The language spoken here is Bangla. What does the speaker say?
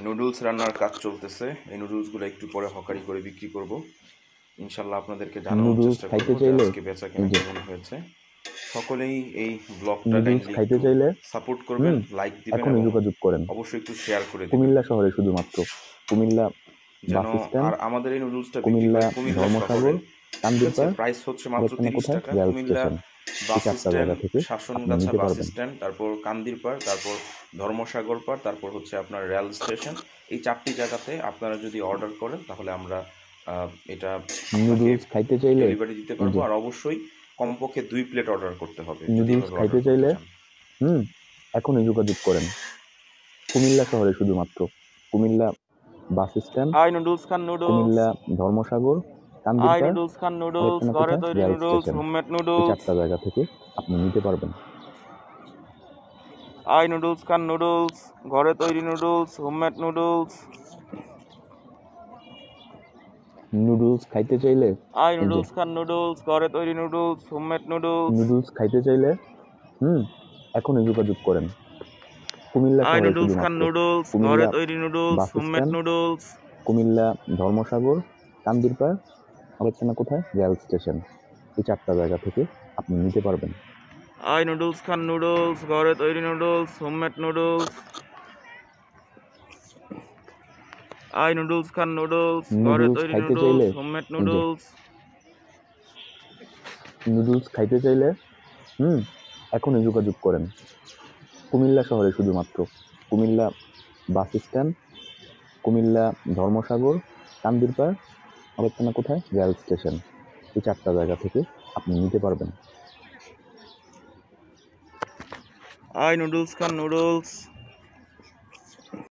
নুডলস রান্নার কাজ চলতেছে। এই নুডলসগুলো একটু পরে হকারি করে বিক্রি করব। ইনশাল্লাহ আপনাদেরকে জানানোর চেষ্টা করব যে আজকে বেচা কেনা কেমন হয়েছে। সকলেই এই ব্লগটা কাইন্ডলি একটু সাপোর্ট করবেন, লাইক দিবেন এবং অবশ্যই একটু শেয়ার করে দিবেন। কুমিল্লা শহরে শুধুমাত্র কুমিল্লা যেন আর আমাদের এই নুডলসটা বিক্রি করে কুমিল্লা শহরে। ঠিক আছে, প্রাইস হচ্ছে মাত্র 30 টাকা। Comilla bus stand, Shasongacha bus stand, তারপর কান্দিরপাড়, তারপর ধর্মসাগর পাড়, তারপর হচ্ছে আপনার রেল স্টেশন। এই 4টি জায়গাতে আপনারা যদি অর্ডার করেন তাহলে আমরা এটা নুডলস খাইতে চাইলে ডেলিভারি দিতে পারবো। আর অবশ্যই কমপক্ষে 2 প্লেট অর্ডার করতে হবে যদি নুডলস খাইতে চাইলে এখনই যোগাযোগ করেন। কুমিল্লা শহরে শুধুমাত্র কুমিল্লা বাস স্ট্যান্ড, নুডলস খান নুডলস, কুমিল্লা ধর্মসাগর, কান্দিরপাড়, নুডলস খান নুডলস, ঘরে তৈরি নুডলস, হোমমেড নুডলস, 4টা জায়গা থেকে আপনি নিতে পারবেন। নুডলস খান নুডলস, ঘরে তৈরি নুডলস, হোমমেড নুডলস। নুডলস খাইতে চাইলে নুডলস খান নুডলস, ঘরে তৈরি নুডলস, হোমমেড নুডলস। নুডলস খাইতে চাইলে এখনই যোগাযোগ করেন। কুমিল্লা শহরে নুডলস খান নুডলস, ঘরে তৈরি noodles, homemade noodles. Comilla Dharmasagar, Kandirpar, আলোচনা কোথায় রেল স্টেশন, এই 4টা জায়গা থেকে আপনি নিতে পারবেন। নুডলস খান নুডলস, ঘরে তৈরি নুডলস, হোমমেড নুডলস। নুডলস খান নুডলস, ঘরে তৈরি নুডলস, হোমমেড নুডলস। নুডলস খাইতে চাইলে এখনই যোগাযোগ করেন। কুমিল্লা শহরে শুধুমাত্র কুমিল্লা বাস স্ট্যান্ড, কুমিল্লা ধর্মসাগর, কান্দিরপাড়, আলোচনা কোথায় রেল স্টেশন, এই 4টা জায়গা থেকে আপনি নিতে পারবেন। নুডলস খান নুডলস,